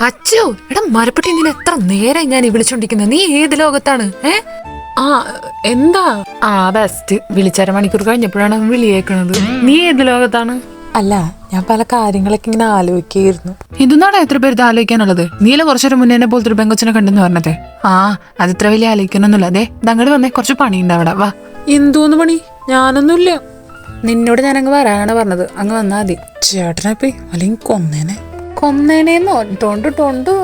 അച്ചു, എടാ മരപ്പെട്ടി, നിന്നെ എത്ര നേരം ഞാൻ വിളിച്ചോണ്ടിരിക്കുന്നത്? നീ ഏത് ലോകത്താണ്? ആ എന്താ? ബെസ്റ്റ്. വിളിച്ചര മണിക്കൂർ കഴിഞ്ഞപ്പോഴാണ് വിളിയേക്കണത്. നീ ഏത് ലോകത്താണ്? അല്ല, ഞാൻ പല കാര്യങ്ങളൊക്കെ ഇങ്ങനെ ആലോചിക്കായിരുന്നു. ഇതൊന്നാണ് എത്ര പേര് ആലോചിക്കാനുള്ളത്? നീല കുറച്ചൊരു മുന്നേ എന്നെ പോലത്തെ ഒരു പെങ്കൊച്ചിനെ കണ്ടെന്ന് പറഞ്ഞത്. അത് ഇത്ര വലിയ ആലോചിക്കാനൊന്നുമില്ല. അതെ, അങ്ങോട്ട് വന്നേ, കുറച്ച് പണിയുണ്ട് അവിടെ. വാ. എന്തോന്ന് പണി? ഞാനൊന്നുമില്ല. നിന്നോട് ഞാനങ്ങ് വരാനാണ് പറഞ്ഞത്. അങ്ങ് വന്നാ മതി. ചേട്ടനെപ്പി അല്ലെങ്കിൽ കൊന്നേനെ? കൊന്നേനേന്നോ? ടൊണ്ടു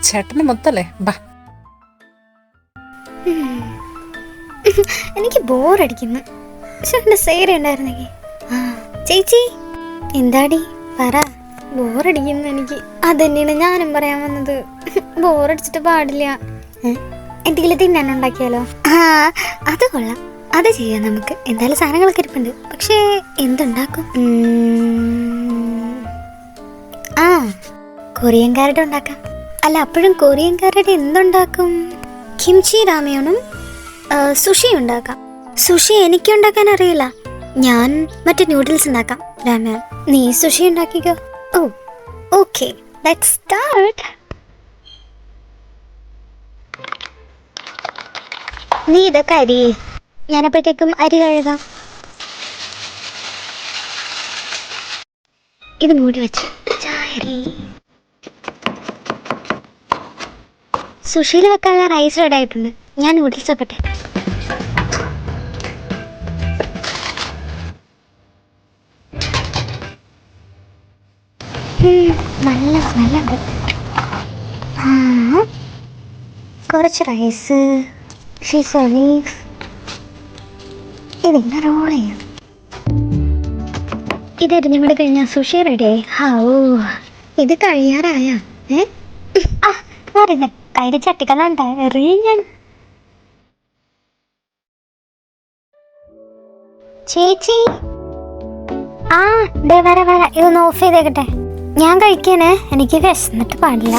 ചേട്ടന് മൊത്തല്ലേ. ബാ. എനിക്ക് ബോറടിക്കുന്നു. സേര ഉണ്ടായിരുന്നെങ്കിൽ. ചേച്ചി എന്താടി പറ. ബോറടിക്കുന്നു എനിക്ക്. അതന്നെയാണ് ഞാനും പറയാൻ വന്നത്. ബോറടിച്ചിട്ട് പാടില്ല. എന്തെങ്കിലും തിന്നാനുണ്ടാക്കിയാലോ? അത് കൊള്ളാം, അത് ചെയ്യാം നമുക്ക്. എന്തായാലും സാധനങ്ങളൊക്കെ ഇരിപ്പുണ്ട്. പക്ഷേ എന്തുണ്ടാക്കും? കൊറിയൻ കാരഡ് ഉണ്ടാക്കാം. അല്ല, അപ്പോഴും കൊറിയൻ കാരഡ് എന്തുണ്ടാക്കും? കിംചി രാമയോണും സുഷി ഉണ്ടാക്കാം. സുഷി എനിക്ക് ഉണ്ടാക്കാൻ അറിയില്ല. ഞാൻ മറ്റേ നൂഡിൽസ് ഉണ്ടാക്കാം. രാമയോൺ, നീ സുഷി ഉണ്ടാക്കിക്കോ. Okay, let's start. നീ ഇതൊക്കെ അരി, ഞാനപ്പോഴത്തേക്കും അരി കഴുകാം. ഇത് മൂടി വെച്ച് സുഷിയിൽ വെക്കാനുള്ള റൈസ് റെഡി ആയിട്ടുണ്ട്. ഞാൻ നൂഡിൽസ് വെക്കട്ടെ. നല്ല സ്മെല്ലുണ്ട്. കുറച്ച് റൈസ്, ഇതിങ്ങനെ റോൾ ചെയ്യാം. ഇതായിരുന്നു ഇവിടെ കഴിഞ്ഞാൽ സുഷി റെഡി. ഇത് കഴിയാറായ? കയ്യിൽ ചട്ടിക്കലുണ്ടായി ഞാൻ. ചേച്ചി വര ഇതൊന്ന് ഓഫ് ചെയ്തേക്കട്ടെ. ഞാൻ കഴിക്കാനേ, എനിക്ക് വിശന്നിട്ട് പാടില്ല.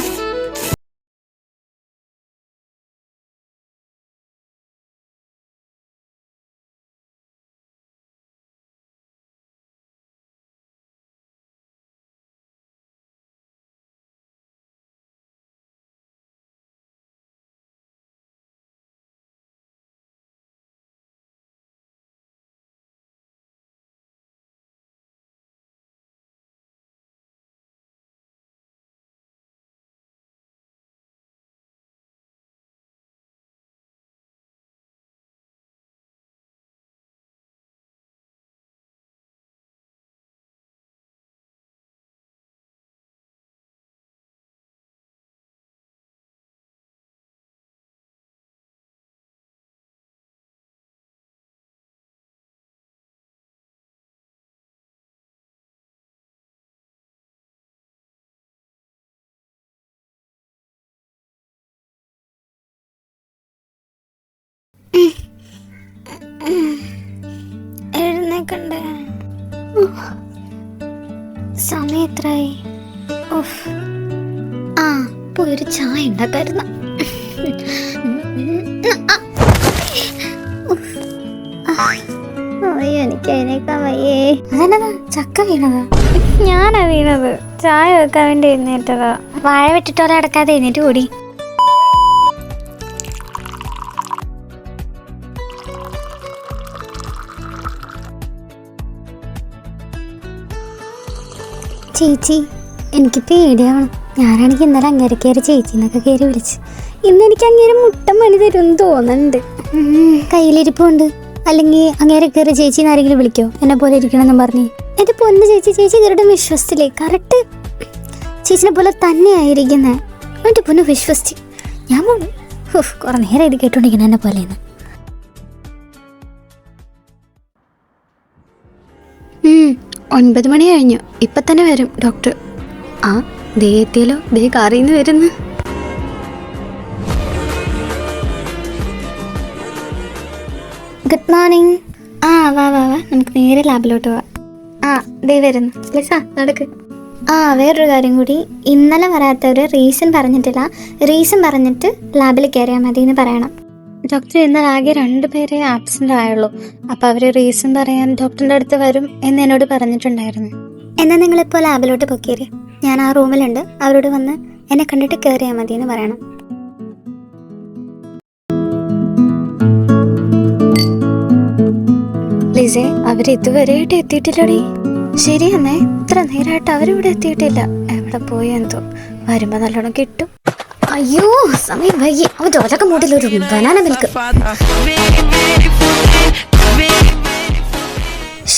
എഴുന്നേക്കണ്ടേ? സമയം എത്രയായി? പോയി ഒരു ചായ ഉണ്ടാക്കായിരുന്നു. എനിക്ക് അതിനേക്കാൾ വയ്യേ. അതെന്നതാ ചക്ക വീണതാ? ഞാനാ വീണത്. ചായ വെക്കാൻ വേണ്ടി എഴുന്നേറ്റതാ. വാഴ വെട്ടിട്ടോലെ അടക്കാതെ എഴുന്നേറ്റ് കൂടി. ചേച്ചി, എനിക്ക് പേടിയാണ്. ഞാനാണെങ്കിൽ ഇന്നലെ അങ്ങേരെ കയറി ചേച്ചി എന്നൊക്കെ കയറി വിളിച്ച്. ഇന്ന് എനിക്ക് അങ്ങേരെ മുട്ടം പണി തരുമെന്ന് തോന്നുന്നുണ്ട്. കയ്യിലിരിപ്പുണ്ട്. അല്ലെങ്കിൽ അങ്ങേരെ കയറി ചേച്ചി ആരെങ്കിലും വിളിക്കോ എന്നെ പോലെ ഇരിക്കണമെന്ന് പറഞ്ഞ്? എൻ്റെ പൊന്ന് ചേച്ചി, ചേച്ചി ഇവരുടെ വിശ്വസിച്ചില്ലേ? കറക്റ്റ് ചേച്ചിനെ പോലെ തന്നെയായിരിക്കുന്നത്. എൻ്റെ പൊന്ന് വിശ്വസിച്ച് ഞാൻ പോണു. കുറെ നേരം ഇത് കേട്ടോണ്ടിരിക്കണം എന്നെ പോലെയെന്ന്. 9 മണി കഴിഞ്ഞു. ഇപ്പം തന്നെ വരും ഡോക്ടർ. ദേ എത്തിയല്ലോ. ദേ കാറിൽ നിന്ന് വരുന്നു. Good morning. വാ നമുക്ക് നേരെ ലാബിലോട്ട് പോവാം. ദേ വരുന്നു. ലിസാ നടക്ക്. വേറൊരു കാര്യം കൂടി, ഇന്നലെ വരാത്തവർ റീസൺ പറഞ്ഞിട്ടില്ല. റീസൺ പറഞ്ഞിട്ട് ലാബിൽ കയറിയാൽ മതി എന്ന് പറയണം. ഡോക്ടർ ഇന്നലെ ആകെ 2 പേരെ ആബ്സെൻ്റ് ആയുള്ളൂ. അപ്പോൾ അവർ റീസൺ പറയാൻ ഡോക്ടറിൻ്റെ അടുത്ത് വരും എന്ന് എന്നോട് പറഞ്ഞിട്ടുണ്ടായിരുന്നു. എന്നാൽ നിങ്ങളിപ്പോൾ ലാബിലോട്ട് പൊക്കിയേര്. ഞാൻ ആ റൂമിലുണ്ട്, അവരോട് വന്ന് എന്നെ കണ്ടിട്ട് കയറിയാൽ മതി എന്ന് പറയണം. ലിസേ, അവരിതുവരെയായിട്ട് എത്തിയിട്ടില്ലടി. ശരി അമ്മേ, ഇത്ര നേരമായിട്ട് അവരിവിടെ എത്തിയിട്ടില്ല. എവിടെ പോയി എന്തോ, വരുമ്പോ നല്ലോണം കിട്ടും. അയ്യോ സമയം വൈകി. അവൻ്റെ ഒരക മൂട്ടിലൊരു ബനാന മിൽക്ക്.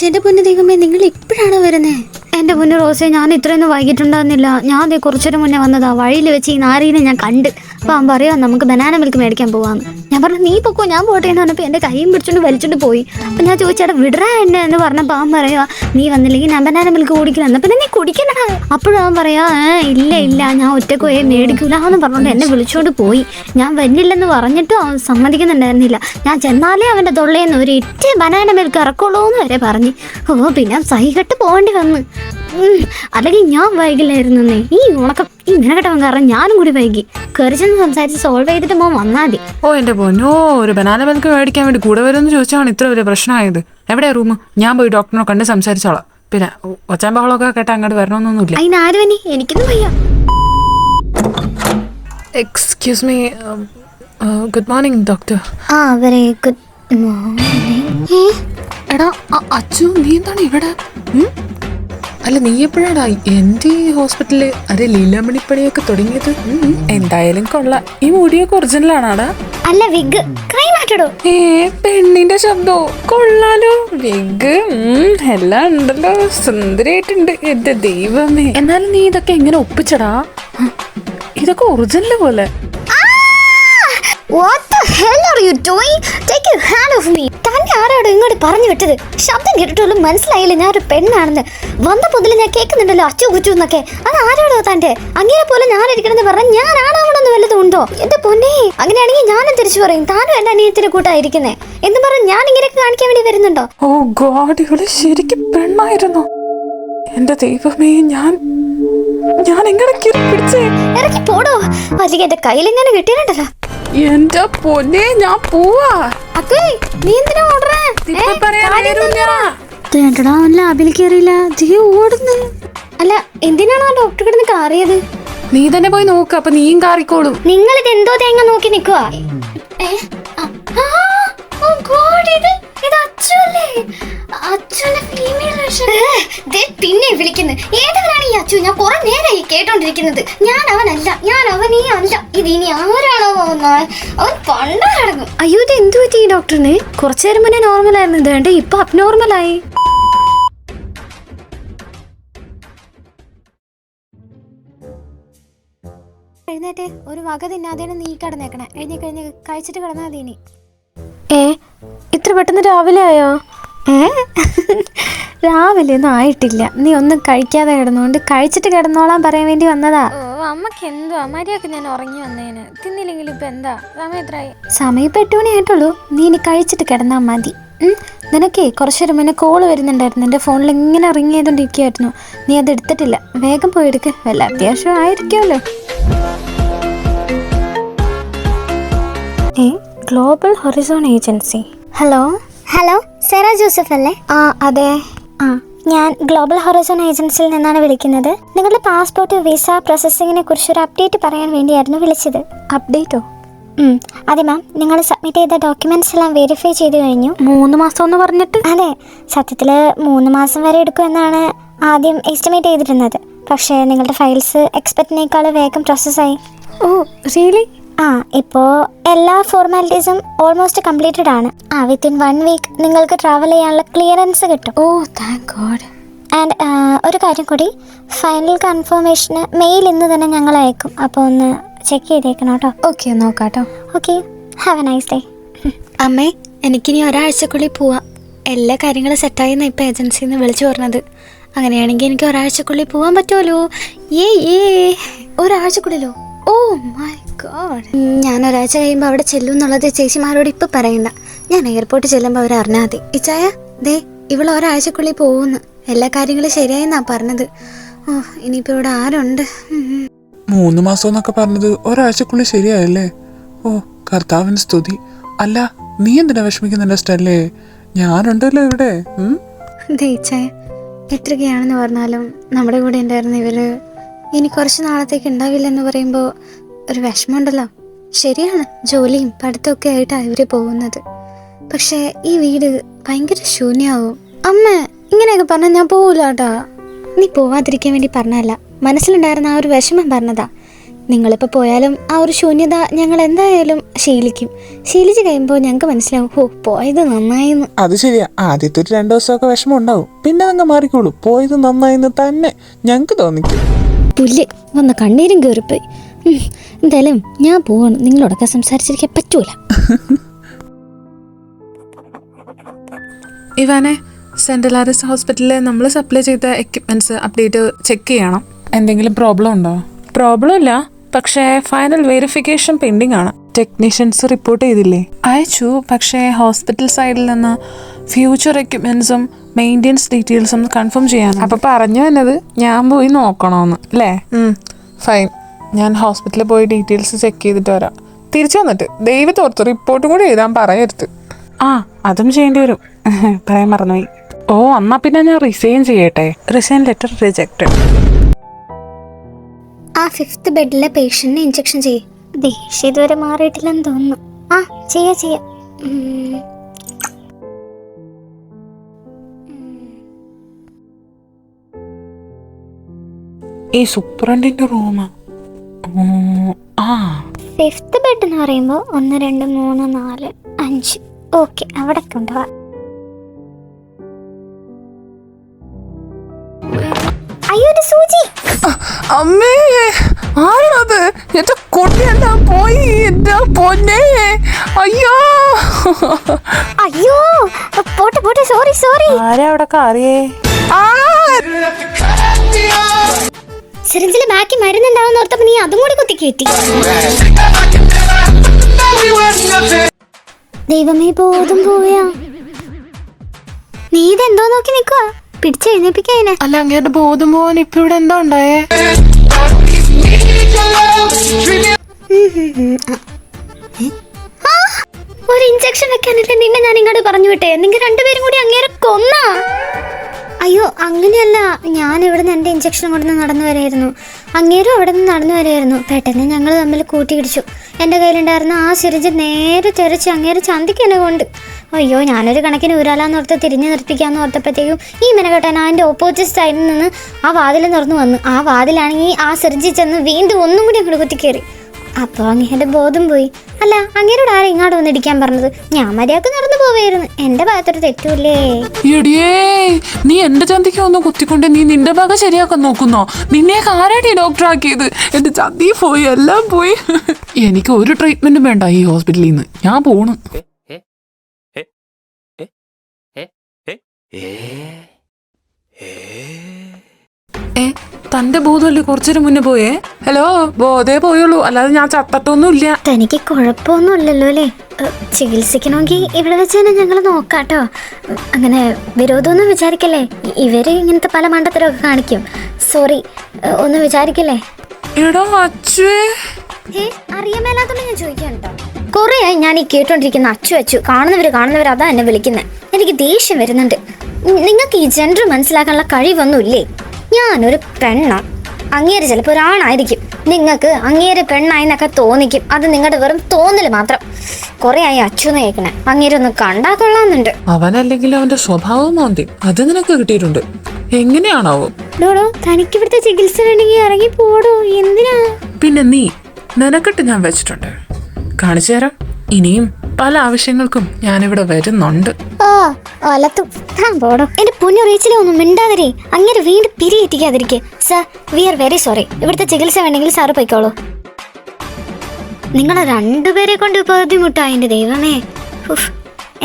എന്റെ പൊന്നു ദൈവമേ, നിങ്ങൾ ഇപ്പോഴാണോ വരുന്നേ? എൻ്റെ പൊന്നു റോസെ, ഞാൻ ഇത്രയൊന്നും വൈകിട്ടുണ്ടാകുന്നില്ല. ഞാൻ അതേ കുറച്ചൊരു മുന്നേ വന്നതാ. വഴിയിൽ വെച്ച് ഈ നാരീനെ ഞാൻ കണ്ട്. അപ്പോൾ അവൻ പറയാ നമുക്ക് ബനാന മിൽക്ക് മേടിക്കാൻ പോവാന്ന്. ഞാൻ പറഞ്ഞു നീ പൊക്കോ, ഞാൻ പോട്ടെ എന്ന് പറഞ്ഞപ്പോൾ എൻ്റെ കൈയും പിടിച്ചോണ്ട് വലിച്ചോണ്ട് പോയി. അപ്പം ഞാൻ ചോദിച്ചേട്ടാ വിടറാ എന്നെ എന്ന് പറഞ്ഞപ്പോൾ അവൻ പറയുക നീ വന്നില്ലെങ്കിൽ ഞാൻ ബനാന മിൽക്ക് കുടിക്കില്ല. എന്നാൽ പിന്നെ നീ കുടിക്കണടാ. അപ്പോഴും അവൻ പറയാ ഇല്ല ഞാൻ ഒറ്റക്ക് പോയി മേടിക്കൂല എന്ന് പറഞ്ഞുകൊണ്ട് എന്നെ വിളിച്ചോണ്ട് പോയി. ഞാൻ വരില്ലെന്ന് പറഞ്ഞിട്ടും അവൻ സമ്മതിക്കുന്നുണ്ടായിരുന്നില്ല. ഞാൻ ചെന്നാലേ അവൻ്റെ തൊള്ളേന്ന് ഒരു ഇറ്റ് ബനാന മിൽക്ക് ഇറക്കുള്ളൂ എന്ന് വരെ പറഞ്ഞു. പിന്നെ സഹികെട്ട് പോകേണ്ടി വന്ന്. അല്ലെങ്കിൽ ഞാൻ വൈകില്ലായിരുന്നേ. ഈ ഉണക്കം ഈ നിനക്കെട്ടവൻ കാരണം ഞാനും കൂടി വൈകി. കയറിച്ചെന്ന് സംസാരിച്ച് സോൾവ് ചെയ്തിട്ട് മോൻ വന്നാൽ മതി. ഓ എൻ്റെ പൊന്നോ, ഒരു ബനാന മിൽക്ക് മേടിക്കാൻ വേണ്ടി കൂടെ വരുമെന്ന് ചോദിച്ചാണ് ഇത്ര വലിയ പ്രശ്നമായത്. എവിടെയാ റൂം? ഞാൻ പോയി ഡോക്ടറിനെ കണ്ട് സംസാരിച്ചോളാം. പിന്നെ ഒച്ചാൻ ബഹളമൊക്കെ കേട്ടാ അങ്ങോട്ട് വരണമെന്നൊന്നുമില്ല. അതിനാര് വനി? എനിക്കൊന്നും വയ്യ. Excuse me, good morning doctor. Very good morning. എടാ അച്ചു, നീ എന്താണ് ഇവിടെ? അല്ല നീ എപ്പോഴാടാ എൻ്റെ ഈ ഹോസ്പിറ്റലിൽ അരെ ലീലാമണിപ്പണിയൊക്കെ തുടങ്ങിയത്? എന്തായാലും കൊള്ളാം. ഈ മുടിയൊക്കെ ഒറിജിനൽ ആണാടാ? അല്ല വിഗ്, ക്രൈമാറ്റോ? പെണ്ണിന്റെ ശബ്ദോ കൊള്ളാലോ. വിഗ് എല്ലാം ഉണ്ടല്ലോ, സുന്ദരായിട്ടുണ്ട്. എന്റെ ദൈവമേ, എന്നാലും നീ ഇതൊക്കെ എങ്ങനെ ഒപ്പിച്ചടാ? ഇതൊക്കെ ഒറിജിനൽ പോലെ. What the hell are you doing? Take your hand off me. തന്നെ ആരോട് ഇങ്ങോട്ട് പറഞ്ഞു വിട്ടത്? ശബ്ദം കേട്ടിട്ടുള്ളൂ മനസ്സിലായില്ല ഞാൻ ഒരു പെണ്ണാണെന്ന്. വന്ന പൊതിൽ ഞാൻ കേൾക്കുന്നുണ്ടല്ലോ അച്ചു കുച്ചു എന്നൊക്കെ. അത് ആരോടോ തന്റെ? അങ്ങനെ പോലെ ഞാൻ ഇരിക്കണമെന്ന് പറഞ്ഞാൽ ഞാൻ ആണാവണമെന്ന് വല്ലതും ഉണ്ടോ? എന്റെ പൊന്നേ, അങ്ങനെയാണെങ്കിൽ ഞാനും തിരിച്ചു പറയും താനും എന്റെ അനിയത്തിന് കൂട്ടായിരിക്കുന്നേ എന്ന് പറഞ്ഞ് ഞാൻ ഇങ്ങനെയൊക്കെ കാണിക്കാൻ വേണ്ടി വരുന്നുണ്ടോ? ഓ ഗോഡ്, ഇവള് ശരിക്കും പെണ്ണായിരുന്നു. എന്റെ ദൈവമേ, ഞാൻ എങ്ങനെ പിടിച്ചേ? ഇറക്കി പോടോ, അല്ലെങ്കിൽ എന്റെ കയ്യിൽ ഇങ്ങനെ കിട്ടിയിട്ടുണ്ടല്ലോ. എന്റെ പൊന്നെ, ഞാൻ പോവാ. നീ എന്തിനാ ഓടറേ? ലാബിൽ കയറിയില്ല, ഓടുന്നു. അല്ല എന്തിനാണോ ഡോക്ടർ കിടന്ന് കാറിയത്? നീ തന്നെ പോയി നോക്ക്, അപ്പൊ നീയും കാറിക്കോളും. നിങ്ങൾ ഇത് എന്തോ തേങ്ങ നോക്കി നിക്കുവാ? പിന്നെ വിളിക്കുന്നു ഏതവനാണ് ഈ അച്ചു? ഞാൻ കുറെ നേരമായി കേട്ടോണ്ടിരിക്കുന്നത്. ഞാൻ അവനല്ല, ഞാൻ അവനേ അല്ല. ഇത് ഇനി ആരാണോ അവൻ പണ്ടടങ്ങും. അയ്യോ, ഇത് എന്തു പറ്റി ഈ ഡോക്ടറിന്? കുറച്ചു നേരം മുന്നേ നോർമൽ ആയിരുന്നു, ഇതേണ്ട ഇപ്പൊ അബ്നോർമലായി. എഴുന്നേറ്റ് ഒരു വക തിന്നാതെയാണ് നീ കിടന്നേക്കണേ. കഴിഞ്ഞ് കഴിച്ചിട്ട് കിടന്നാൽ മതി. ഇനി ഇത്ര പെട്ടെന്ന് രാവിലെ ആയോ? രാവിലെ ഒന്നും ആയിട്ടില്ല. നീ ഒന്നും കഴിക്കാതെ കിടന്നുകൊണ്ട് കഴിച്ചിട്ട് കിടന്നോളാൻ പറയാൻ വേണ്ടി വന്നതാ. അമ്മക്ക് എന്തോ അമ്മയൊക്കെ ഞാൻ ഉറങ്ങി വന്നേന്. തിന്നില്ലെങ്കിൽ ഇപ്പൊ എന്താ സമയം എത്രയായി? സമയം 8 മണി ആയിട്ടുള്ളൂ. നീ ഇനി കഴിച്ചിട്ട് കിടന്നാൽ മതി. നിനക്കേ കുറച്ചൊരു മുന്നേ കോള് വരുന്നുണ്ടായിരുന്നു. എൻ്റെ ഫോണിൽ ഇങ്ങനെ റിങ് ചെയ്തോണ്ടിരിക്കുവായിരുന്നു. നീ അത് എടുത്തിട്ടില്ല. വേഗം പോയി എടുക്ക്, വല്ല അത്യാവശ്യം ആയിരിക്കുമല്ലോ. Global horizon agency. Hello Sera Joseph അല്ലേ? അതെ. ഞാൻ ഗ്ലോബൽ ഹൊറിസോൺ ഏജൻസിയിൽ നിന്നാണ് വിളിക്കുന്നത്. നിങ്ങളുടെ പാസ്പോർട്ട് വിസ പ്രോസസ്സിങ്ങിനെ കുറിച്ചൊരു അപ്ഡേറ്റ് പറയാൻ വേണ്ടിയായിരുന്നു വിളിച്ചത്. അപ്ഡേറ്റോ? അതെ മാം, നിങ്ങൾ സബ്മിറ്റ് ചെയ്ത ഡോക്യുമെന്റ്സ് എല്ലാം വെരിഫൈ ചെയ്ത് കഴിഞ്ഞു. 3 മാസം എന്ന് പറഞ്ഞിട്ട്? അതെ, സത്യത്തിൽ 3 മാസം വരെ എടുക്കുമെന്നാണ് ആദ്യം എസ്റ്റിമേറ്റ് ചെയ്തിരുന്നത്. പക്ഷേ നിങ്ങളുടെ ഫയൽസ് എക്സ്പെക്റ്റിനേക്കാൾ വേഗം പ്രോസസ്സായി. ഓ റിയലി? ഇപ്പോൾ എല്ലാ ഫോർമാലിറ്റീസും ഓൾമോസ്റ്റ് കംപ്ലീറ്റഡ് ആണ്. വിത്തിൻ 1 വീക്ക് നിങ്ങൾക്ക് ട്രാവൽ ചെയ്യാനുള്ള ക്ലിയറൻസ് കിട്ടും. Oh thank God. ആൻഡ് ഒരു കാര്യം കൂടി, ഫൈനൽ കൺഫർമേഷന് മെയിൽ ഇന്ന് തന്നെ ഞങ്ങൾ അയക്കും. അപ്പോൾ ഒന്ന് ചെക്ക് ചെയ്തേക്കണം കേട്ടോ. ഓക്കെ, നോക്കാട്ടോ. Okay, have a nice day. അമ്മേ, എനിക്കിനി ഒരാഴ്ചക്കുള്ളിൽ പോവാം. എല്ലാ കാര്യങ്ങളും സെറ്റായിന്ന് ഇപ്പോൾ ഏജൻസിയിൽ നിന്ന് വിളിച്ചു പറഞ്ഞത്. അങ്ങനെയാണെങ്കിൽ എനിക്ക് ഒരാഴ്ചക്കുള്ളിൽ പോകാൻ പറ്റുമല്ലോ. ഒരാഴ്ചക്കുള്ളിലോ? Oh my God. ഞാൻ ഒരാഴ്ച കഴിയുമ്പോൾ അവിടെ ചെല്ലും എന്നുള്ളത് ചേച്ചിമാരോട് ഇപ്പം പറയണ്ട. ഞാൻ എയർപോർട്ടിൽ ചെല്ലുമ്പോൾ അവരറിഞ്ഞാൽ മതി. ഇച്ചായ ദേ ഇവൾ ഒരാഴ്ചക്കുള്ളിൽ പോകുന്നു. എല്ലാ കാര്യങ്ങളും ശരിയായെന്നാ പറഞ്ഞത്. ഓ ഇനിയിപ്പോൾ ഇവിടെ ആരുണ്ട്? 3 മാസം എന്നൊക്കെ പറഞ്ഞത് ഒരാഴ്ചക്കുള്ളിൽ ശരിയായല്ലേ? ഓ കർത്താവിന് സ്തുതി. അല്ല നീ എന്തിനാ വിഷമിക്കുന്നുണ്ട് സ്റ്റെല്ലേ? ഞാനുണ്ടല്ലോ ഇവിടെ. ദേ ഇച്ചായ, എത്രയൊക്കെയാണെന്ന് പറഞ്ഞാലും നമ്മുടെ കൂടെ ഉണ്ടായിരുന്ന ഇവര് ഇനി കുറച്ച് നാളത്തേക്ക് ഉണ്ടാവില്ലെന്ന് പറയുമ്പോൾ ഒരു വിഷമമുണ്ടല്ലോ. ശരിയാണ്, ജോലിയും പഠിത്തമൊക്കെ ആയിട്ടാണ് ഇവർ പോകുന്നത്. പക്ഷേ ഈ വീട് ഭയങ്കര ശൂന്യമാവും. അമ്മ ഇങ്ങനെയൊക്കെ പറഞ്ഞാൽ ഞാൻ പോവില്ല കേട്ടാ. നീ പോവാതിരിക്കാൻ വേണ്ടി പറഞ്ഞല്ല, മനസ്സിലുണ്ടായിരുന്ന ആ ഒരു വിഷമം പറഞ്ഞതാ. നിങ്ങളിപ്പോൾ പോയാലും ആ ഒരു ശൂന്യത ഞങ്ങൾ എന്തായാലും ശീലിച്ച് കഴിയുമ്പോൾ ഞങ്ങൾക്ക് മനസ്സിലാവും, ഓ പോയത് നന്നായിന്ന്. അത് ശരിയാ, ആദ്യത്തെ ഒരു 2 ദിവസമൊക്കെ വിഷമം ഉണ്ടാവും, പിന്നെ അങ്ങ് മാറിക്കോളൂ. പോയത് നന്നായിന്ന് തന്നെ ഞങ്ങൾക്ക് തോന്നിക്കും. പുല്ല് വന്ന കണ്ണീരും കയറിപ്പോയി. എന്തായാലും ഞാൻ പോവാണ്, നിങ്ങളോടൊക്കെ സംസാരിച്ചിരിക്കാൻ പറ്റൂല. ഇവാനെ, സെൻട്രൽ ആർഎസ് ഹോസ്പിറ്റലിൽ നമ്മൾ സപ്ലൈ ചെയ്ത എക്യുപ്മെന്റ്സ് അപ്ഡേറ്റ് ചെക്ക് ചെയ്യണം. എന്തെങ്കിലും പ്രോബ്ലം ഉണ്ടോ? പ്രോബ്ലം ഇല്ല, പക്ഷേ ഫൈനൽ വെരിഫിക്കേഷൻ പെൻഡിങ് ആണ്. ടെക്നീഷ്യൻസ് റിപ്പോർട്ട് ചെയ്തില്ലേ? അയച്ചു, പക്ഷേ ഹോസ്പിറ്റൽ സൈഡിൽ നിന്ന് ഫ്യൂച്ചർ എക്യുപ്മെന്റ്സും മെയിൻ്റെനൻസ് ഡീറ്റെയിൽസും കൺഫേം ചെയ്യാൻ. അപ്പൊ പറഞ്ഞു തന്നത് ഞാൻ പോയി നോക്കണോന്ന് അല്ലേ? ഫൈൻ, ഞാൻ ഹോസ്പിറ്റലിൽ പോയി ഡീറ്റെയിൽസ് ചെക്ക് ചെയ്തിട്ട് വരാം. തിരിച്ചു വന്നിട്ട് ദൈവത്തോർത്ത് റിപ്പോർട്ടും കൂടി എഴുതാൻ പറയരുത്. ആ, അതും ചെയ്യേണ്ടി വരും. പറയാൻ മറന്നുപോയി. ഓ, എന്നാ പിന്നെ ഞാൻ റിസൈൻ ചെയ്യട്ടെ. Resign letter rejected. ആ 5th ബെഡിലെ പേഷ്യന്റിന് ഇഞ്ചക്ഷൻ ചെയ്യേ. ദേഷ്യം ഇതുവരെ മാറിയിട്ടില്ലെന്ന് തോന്നുന്നു. ആ ചെയ്യാം. ഈ സൂപ്രണ്ടിന്റെ റൂം. ആ 5th ബെഡ് എന്ന് പറയുമ്പോൾ 1 2 3 4 5. ഓക്കെ, അവിടെ കൊണ്ടുപോവാ. അയ്യോ, ഒരു സൂചി. അമ്മേ, ആരാണത്? എന്റെ കൊണ്ടിയെല്ലാം പോയി, എന്റെ പൊന്നേ. അയ്യോ അയ്യോ, പോട്ടെ, സോറി. ആരാ അവിടെ കാറിയേ? സിറിഞ്ചില് ബാക്കി മരുന്നുണ്ടാവുന്ന ഓർത്തപ്പോ നീ അതും കൂടി കുത്തി കയറ്റി. ദൈവമേ, ബോധം പോയാ. നീ ഇതെന്തോ നോക്കി നിക്കുവാ? പിടിച്ചെഴുന്നേപ്പിക്കാനെ. അല്ല, അങ്ങേരുടെ ബോധം പോവാൻ ഇപ്പൊ ഇവിടെ എന്താ ഉണ്ടായേ? ഒരു ഇഞ്ചക്ഷൻ വെക്കാനിട്ട് നിന്നെ ഞാൻ ഇങ്ങോട്ട് പറഞ്ഞു വിട്ടേ. നിങ്ങൾ രണ്ടുപേരും കൂടി അങ്ങേരെ കൊന്നാ. അയ്യോ, അങ്ങനെയല്ല, ഞാൻ ഇവിടെ നിന്ന് എൻ്റെ ഇഞ്ചക്ഷൻ കൊണ്ടുവന്ന് നടന്നു വരായിരുന്നു. അങ്ങേരും അവിടെ നിന്ന് നടന്നു വരായിരുന്നു. പെട്ടെന്ന് ഞങ്ങൾ തമ്മിൽ കൂട്ടിയിടിച്ചു. എൻ്റെ കയ്യിലുണ്ടായിരുന്ന ആ സിറിഞ്ച് നേരെ തെറിച്ച് അങ്ങേരെ ചന്തിക്ക് എന്നെ കൊണ്ട്. അയ്യോ, ഞാനൊരു കണക്കിന് ഊരാലാന്ന് ഓർത്ത് തിരിഞ്ഞു നിർത്തിക്കാന്ന് ഓർത്തപ്പോഴത്തേക്കും ഈ മെനക്കെട്ടാൻ അതിൻ്റെ ഓപ്പോസിറ്റ് സൈഡിൽ നിന്ന് ആ വാതിൽ തുറന്നു വന്നു. ആ വാതിലാണെങ്കിൽ ആ സിറിഞ്ചിൽ ചെന്ന് വീണ്ടും ഒന്നും കൂടി അങ്ങോട്ട് കുത്തിക്കയറി. അപ്പോൾ അങ്ങേരുടെ ബോധം പോയി. അല്ല, അങ്ങേരോട് ആരും ഇങ്ങോട്ട് വന്ന് ഇടിക്കാൻ പറഞ്ഞത്? ഞാൻ മര്യാദക്ക് നടന്നു പോവായിരുന്നു. എൻ്റെ ഭാഗത്തൊരു തെറ്റൂല്ലേ? എടിയേ, നീ എന്റെ ചന്തിക്ക് ഒന്ന് കുത്തിക്കൊണ്ട് നീ നിന്റെ ഭാഗം ശരിയാക്കാൻ നോക്കുന്നോ? നിന്നെയൊക്കെ ആരാടി ഡോക്ടർ ആക്കിയത്? എന്റെ ചന്തി പോയി, എല്ലാം പോയി. എനിക്ക് ഒരു ട്രീറ്റ്മെന്റും വേണ്ട ഈ ഹോസ്പിറ്റലിൽ നിന്ന്. ഞാൻ പോണു. തന്റെ ബോധമല്ലേ കുറച്ചേരം മുന്നേ പോയേ? ഹലോ, ബോധേ പോയുള്ളൂ, അല്ലാതെ ഞാൻ ചത്തട്ടൊന്നുമില്ല. തനിക്ക് കുഴപ്പമൊന്നുമില്ലല്ലോ അല്ലേ? ചികിത്സിക്കണമെങ്കിൽ ഇവിടെ വെച്ച് തന്നെ ഞങ്ങൾ നോക്കാട്ടോ. അങ്ങനെ വിരോധമൊന്നും വിചാരിക്കല്ലേ. ഇവര് ഇങ്ങനത്തെ പല മണ്ടത്തരമൊക്കെ കാണിക്കും. സോറി, ഒന്നും വിചാരിക്കല്ലേ. എടാ അച്ചുവേ, അറിയാൻ മേലാത്തോണ്ട് ഞാൻ ചോദിക്കാം കേട്ടോ. കുറേ ഞാൻ ഈ കേട്ടോണ്ടിരിക്കുന്ന അച്ചു കാണുന്നവർ അതാ എന്നെ വിളിക്കുന്നത്. എനിക്ക് ദേഷ്യം വരുന്നുണ്ട്. നിങ്ങൾക്ക് ഈ ജെൻഡർ മനസ്സിലാക്കാനുള്ള കഴിവൊന്നുമില്ലേ? ഞാനൊരു പെണ്ണാണ്, അങ്ങേര് ചിലപ്പോൾ ഒരാണായിരിക്കും. നിങ്ങൾക്ക് അങ്ങേര് പെണ്ണായിന്നൊക്കെ തോന്നിക്കും. അത് നിങ്ങളുടെ വെറും തോന്നല് മാത്രം. കുറെ ആയി അച്ചുന്ന് കേൾക്കണേ. അങ്ങേരൊന്ന് കണ്ടാ കൊള്ളാന്നുണ്ട്. അവനല്ലെങ്കിൽ അവന്റെ സ്വഭാവം മാന്തി അത് നിനക്ക് കിട്ടിയിട്ടുണ്ട്. എങ്ങനെയാണാവോ? ഡോടോ, തനിക്ക് ഇവിടുത്തെ ചികിത്സ വേണമെങ്കിൽ ഇറങ്ങി പോടോ. എന്തിനാ? പിന്നെ നീ നിനക്കിട്ട് ഞാൻ വെച്ചിട്ടുണ്ട്, കാണിച്ചു തരാം. ഇനിയും പല ആവശ്യങ്ങൾക്കും ഞാനിവിടെ വരുന്നുണ്ട്. ഓ ഒലത്തു താൻ പോടോ. എന്റെ പൊന്നു റീച്ചിലെ ഒന്നും മിണ്ടാതിരേ. അങ്ങനെ വീണ്ടും പിരിയെത്തിക്കാതിരിക്കെ. Sir, we are very sorry. ഇവിടുത്തെ ചികിത്സ വേണമെങ്കിൽ സാറ് പോയിക്കോളൂ. നിങ്ങളെ രണ്ടുപേരെ കൊണ്ട് ബുദ്ധിമുട്ടായി എൻ്റെ ദൈവമേ.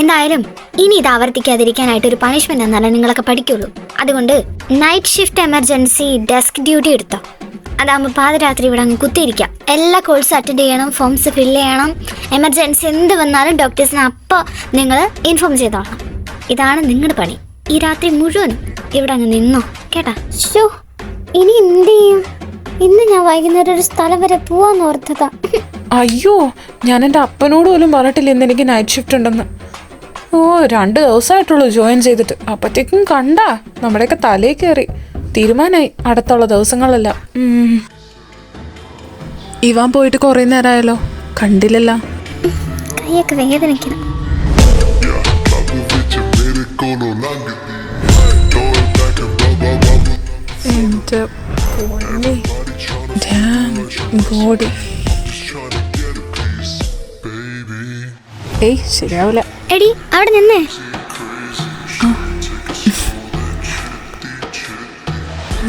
എന്തായാലും ഇനി ഇത് ആവർത്തിക്കാതിരിക്കാനായിട്ട് ഒരു പണിഷ്മെന്റ് എന്നാലേ നിങ്ങളൊക്കെ പഠിക്കുള്ളൂ. അതുകൊണ്ട് night shift emergency desk duty എടുത്തോ. അതാകുമ്പോൾ പാതിരാത്രി ഇവിടെ അങ്ങ് കുത്തിയിരിക്കാം. എല്ലാ കോഴ്സും അറ്റൻഡ് ചെയ്യണം, ഫോംസ് ഫില്ല് ചെയ്യണം. എമർജൻസി എന്ത് വന്നാലും ഡോക്ടേഴ്സിനെ അപ്പോൾ നിങ്ങൾ ഇൻഫോം ചെയ്തോളാം. ഇതാണ് നിങ്ങളുടെ പണി. ഈ രാത്രി മുഴുവൻ ഇവിടെ അങ്ങ് നിന്നോ, കേട്ടാ? ഷോ, ഇനി എന്ത് ചെയ്യും? ഇന്ന് ഞാൻ വൈകുന്നേരം ഒരു സ്ഥലം വരെ പോവാന്ന് ഓർത്തതാ. അയ്യോ, ഞാൻ എൻ്റെ അപ്പനോട് പോലും പറഞ്ഞിട്ടില്ല ഇന്ന് എനിക്ക് നൈറ്റ് ഷിഫ്റ്റ് ഉണ്ടെന്ന്. 2 ദിവസമായിട്ടുള്ളൂ ജോയിൻ ചെയ്തിട്ട്. അപ്പത്തേക്കും കണ്ടാ നമ്മുടെയൊക്കെ തലയിൽ കയറി. തീരുമാനായി അടുത്തുള്ള ദിവസങ്ങളെല്ലാം. ഇവാൻ പോയിട്ട് കുറേ നേരമായല്ലോ, കണ്ടില്ലല്ലോ. കൈയൊക്കെ വേദനിക്കണം. എന്റെ ബോഡി ഏയ് ശരിയാവില്ല. എടി അവിടെ നിന്നേ.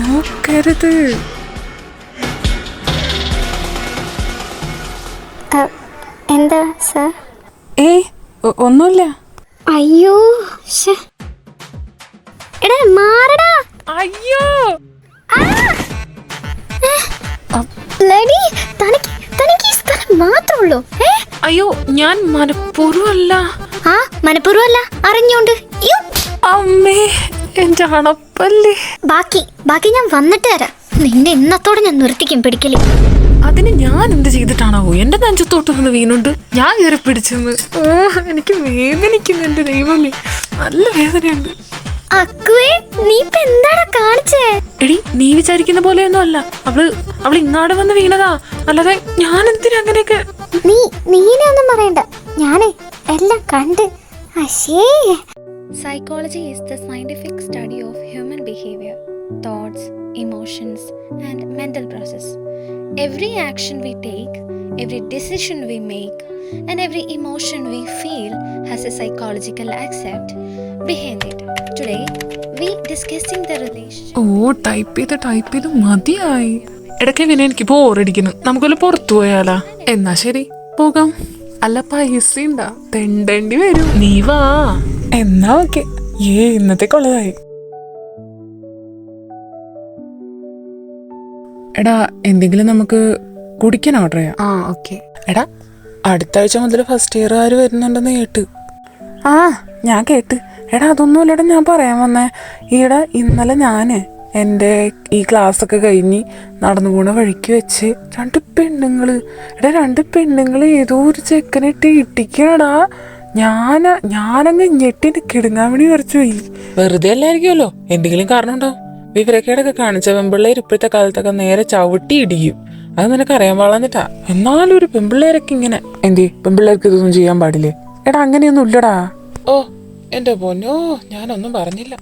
നോക്കരുത്. എന്താ സർ? ഏയ് ഒന്നുമില്ല. അയ്യോ എടാ മാറടാ. അയ്യോ ബ്ലഡി, തനിക്ക് ഈ സ്ഥലം മാത്രമുള്ളൂ? അയ്യോ ഞാൻ മനഃപൂർവ്വമല്ല. ആ മനഃപൂർവ്വമല്ല, അറിഞ്ഞോണ്ട്. അമ്മേ എന്റെ അണപ്പല്ലേ. ബാക്കി ഞാൻ വന്നിട്ട് തരാം. നിന്നെ ഇന്നത്തോടെ ഞാൻ നിർത്തിക്കും പിടിക്കല്. അതിന് ഞാൻ എന്ത് ചെയ്തിട്ടാണാവോ എന്റെ നെഞ്ചത്തോട്ട് വന്ന് വീണുണ്ട് ഞാൻ കയറി പിടിച്ചെന്ന്. ഓ എനിക്ക് വേദനിക്കുന്നു എന്റെ ദൈവമേ, നല്ല വേദനയുണ്ട്. അക്കുവേ, നീ ഇപ്പൊ എന്താടാ കാണിച്ചേ? എടി നീ വിചാരിക്കുന്ന പോലെയൊന്നും അല്ല. അവള് ഇങ്ങാട് വന്ന് വീണതാ, അല്ലാതെ ഞാൻ എന്തിനാ അങ്ങനെയൊക്കെ. നീനെ ഒന്നും പറയണ്ട, ഞാനേ എല്ലാം കണ്ട്. Psychology is the scientific study of human behavior, thoughts, emotions, and mental process. Every action we take, every decision we make, and every emotion we feel has a psychological aspect behind it. Today, we discussing the relationship. Oh type ചെയ്ത് മതിയായി. ഇടയ്ക്ക് പിന്നെ എനിക്ക് ബോറടിക്കുന്നു. നമുക്കൊല്ല പുറത്തു പോയാലാ? എന്നാ ശരി പോകാം. അല്ല പൈസ ഉണ്ടാ തെണ്ടേണ്ടി വരും. നീ വാ. എന്നാ ഓക്കെ. ഇന്നത്തേക്കുള്ളതായി. എടാ എന്തെങ്കിലും നമുക്ക് കുടിക്കാൻ ഓർഡർ ചെയ്യാം. ആ ഓക്കെ. എടാ അടുത്ത ആഴ്ച മുതൽ ഫസ്റ്റ് ഇയറുകാർ വരുന്നുണ്ടെന്ന് കേട്ട്. ആ ഞാൻ കേട്ട്. എടാ അതൊന്നുമില്ലടാ, ഞാൻ പറയാൻ വന്നേ. ഈടാ ഇന്നലെ ഞാൻ എൻ്റെ ഈ ക്ലാസ്സൊക്കെ കഴിഞ്ഞ് നടന്നു പോണ വഴിക്ക് വെച്ച് രണ്ട് പെണ്ണുങ്ങൾ ഏതോ ഒരു ചെക്കനിട്ട് ഇട്ടിക്കണടാ. ഞാനങ്ങ് ഞെട്ടിട്ട് കിടുങ്ങാൻ വേണ്ടി വരച്ചു പോയി. വെറുതെ അല്ലായിരിക്കുമല്ലോ, എന്തെങ്കിലും കാരണം ഉണ്ടാവും. വിവരക്കേടൊക്കെ കാണിച്ച പെമ്പിള്ളേർ ഇപ്പോഴത്തെ കാലത്തൊക്കെ നേരെ ചവിട്ടി ഇടിക്കും. അത് നിനക്ക് അറിയാൻ പാടില്ല. എന്നാലും ഒരു പെമ്പിള്ളേരൊക്കെ ഇങ്ങനെ പെമ്പിള്ളേർക്ക് ഇതൊന്നും ചെയ്യാൻ പാടില്ലേ? എടാ അങ്ങനെയൊന്നും ഇല്ലടാ. ഓ എന്റെ പൊന്നോ, ഞാനൊന്നും പറഞ്ഞില്ല.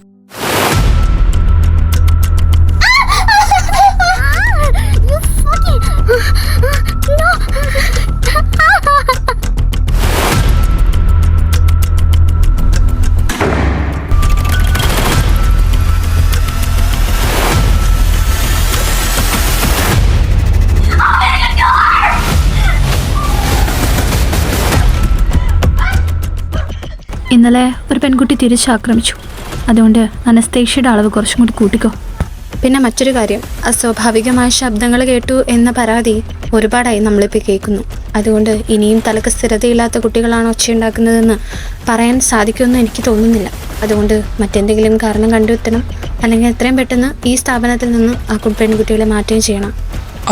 ഇന്നലെ ഒരു പെൺകുട്ടി തിരിച്ചാക്രമിച്ചു. അതുകൊണ്ട് അനസ്തേഷ്യയുടെ അളവ് കുറച്ചും കൂടി കൂട്ടിക്കോ. പിന്നെ മറ്റൊരു കാര്യം, അസ്വാഭാവികമായ ശബ്ദങ്ങൾ കേട്ടു എന്ന പരാതി ഒരുപാടായി നമ്മളിപ്പോൾ കേൾക്കുന്നു. അതുകൊണ്ട് ഇനിയും തലക്ക് സ്ഥിരതയില്ലാത്ത കുട്ടികളാണ് ഒച്ചയുണ്ടാക്കുന്നതെന്ന് പറയാൻ സാധിക്കുമെന്ന് എനിക്ക് തോന്നുന്നില്ല. അതുകൊണ്ട് മറ്റെന്തെങ്കിലും കാരണം കണ്ടെത്തണം, അല്ലെങ്കിൽ എത്രയും പെട്ടെന്ന് ഈ സ്ഥാപനത്തിൽ നിന്ന് ആ പെൺകുട്ടികളെ മാറ്റുകയും ചെയ്യണം.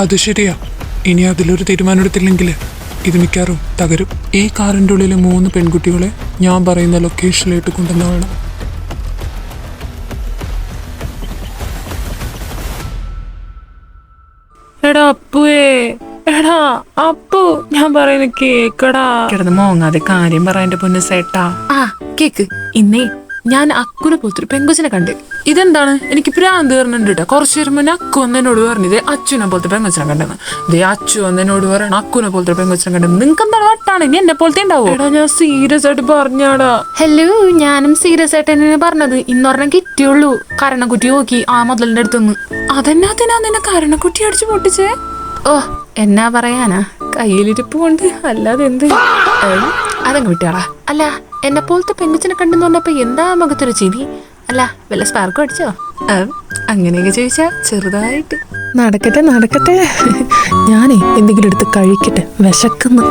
അത് ശരിയാ. ഇനി അതിലൊരു തീരുമാനമെടുത്തില്ലെങ്കിൽ ഇത് മിക്കാറും തകരും. ഈ കാറിൻ്റെ ഉള്ളിലെ 3 പെൺകുട്ടികളെ ഞാൻ പറയുന്ന ലൊക്കേഷനിലേക്ക് കൊണ്ടുവന്ന് വേണം. എടാ അപ്പു ഞാൻ പറയുന്ന കേക്കടാ. കിടന്ന് മോങ്ങാതെ കാര്യം പറയാൻ്റെ പൊന്നു സേട്ടാ. ആ കേക്ക്. ഇന്നേ ഞാൻ അക്കുനെ പോലത്തെ ഒരു പെങ്കൊച്ചിനെ കണ്ട്. ഇതെന്താണ് എനിക്ക് ഭ്രാന്ത് പറഞ്ഞിട്ട് കേട്ടോ. കുറച്ചു നേരം മുന്നേ അക്കു വന്നതിനോട് പറഞ്ഞത് അച്ചുനെ പോലത്തെ പെങ്കൊച്ചിനെ കണ്ടെന്ന്. ഇതേ അച്ചു വന്നതിനോട് പറയണം അക്കുനെ പോലത്തെ പെങ്കൊച്ചിനെ കണ്ടെന്ന്. നിങ്ങൾക്ക് എന്താണ് വട്ടാണ്? ഇനി എന്നെ പോലത്തെ ഉണ്ടാവും. എടാ ഞാൻ സീരിയസ് ആയിട്ട് പറഞ്ഞാടാ. ഹലോ, ഞാനും സീരിയസ് ആയിട്ട് തന്നെയാണ് പറഞ്ഞത്. ഇന്നൊരെണ്ണം കിട്ടിയുള്ളൂ. കരണക്കുറ്റി നോക്കി ആ മുതലിന്റെ അടുത്തുനിന്ന്. അതെന്നാത്തിനാ നിന്നെ കരണക്കുറ്റി അടിച്ചു പൊട്ടിച്ചേ? ഓ എന്നാ പറയാനാ, കയ്യിലിരിപ്പ് കൊണ്ട്. അല്ലാതെ എന്ത്. അതങ്ങ് വിട്ടാളാ. അല്ല എന്നെ പോലത്തെ പെൺകുച്ചിനെ കണ്ടെന്ന് പറഞ്ഞപ്പോ എന്താ മുഖത്തൊരു ചിരി? അല്ല വല്ല സ്പാർക്കും അടിച്ചോ? അങ്ങനെയൊക്കെ ചോദിച്ചാ ചെറുതായിട്ട്. നടക്കട്ടെ ഞാനേ എന്തെങ്കിലും എടുത്ത് കഴിക്കട്ടെ, വിശക്കുന്നു.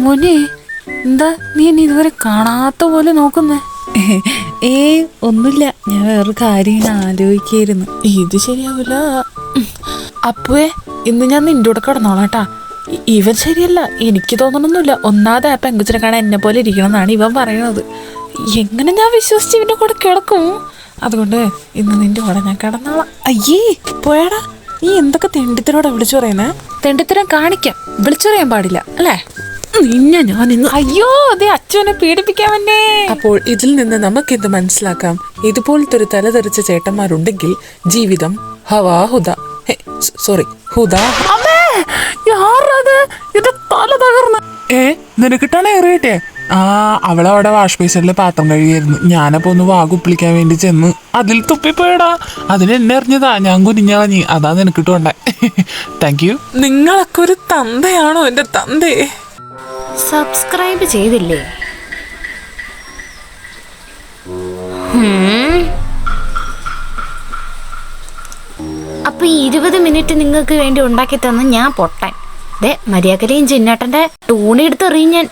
മോനെ എന്താ നീ എന്നെ ഇതുവരെ കാണാത്ത പോലെ നോക്കുന്നേ? ഒന്നുമില്ല, ഞാൻ വേറൊരു കാര്യം ആലോചിക്കായിരുന്നു. ഇത് ശരിയാവില്ല. അപ്പുവേ ഇന്ന് ഞാൻ നിന്റെ കൂടെ കിടന്നോളാട്ടാ. ഇവൻ ശരിയല്ല, എനിക്ക് തോന്നണമൊന്നുമില്ല. ഒന്നാമത് ആ പെങ്കുച്ചിനെ കാണാൻ എന്നെ പോലെ ഇരിക്കണം എന്നാണ് ഇവൻ പറയണത്. എങ്ങനെ ഞാൻ വിശ്വസിച്ച് ഇവൻ്റെ കൂടെ കിടക്കും? അതുകൊണ്ട് ഇന്ന് നിന്റെ കൂടെ ഞാൻ കിടന്നോളാം. അയ്യേ പോയാടാ, നീ എന്തൊക്കെ തെണ്ടിത്തരോടെ വിളിച്ചു പറയുന്നേ? തെണ്ടിത്തരം കാണിക്കാം, വിളിച്ചു പറയാൻ പാടില്ല അല്ലേ? നിന്നെ ഞാൻ ഇന്ന് അയ്യോ അതെ അച്ഛനെ പീഡിപ്പിക്കാൻ വന്നേ. അപ്പോൾ ഇതിൽ നിന്ന് നമുക്കെന്ത് മനസ്സിലാക്കാം? ഇതുപോലത്തെ ഒരു തലതെറിച്ച ചേട്ടന്മാരുണ്ടെങ്കിൽ ജീവിതം ഹവാഹുദ. സോറി ഹുദാ. നിനക്കിട്ടാണ് ഏറിയിട്ടേ? അവളവിടെ വാഷ് ബേസിനിൽ പാത്രം കഴുകിയായിരുന്നു. ഞാനപ്പോ ഒന്ന് വാകുപ്പിളിക്കാൻ വേണ്ടി ചെന്ന് അതിൽ തുപ്പിപ്പോയടാ. അതിന് എന്നെ അറിഞ്ഞതാ, ഞാൻ കുനിഞ്ഞളഞ്ഞി. അതാ നിനക്കിട്ടുണ്ടേ. Thank you. നിങ്ങളൊക്കെ ഒരു തന്തയാണോ എന്റെ തന്തേ? സബ്സ്ക്രൈബ് ചെയ്തില്ലേ? അപ്പൊ 20 മിനിറ്റ് നിങ്ങൾക്ക് വേണ്ടി ഉണ്ടാക്കി തന്ന ഞാൻ പൊട്ടാൻ. ദേ മര്യാദയും ചിന്നേട്ടന്റെ ടൂണെടുത്ത് എറിയും ഞാൻ.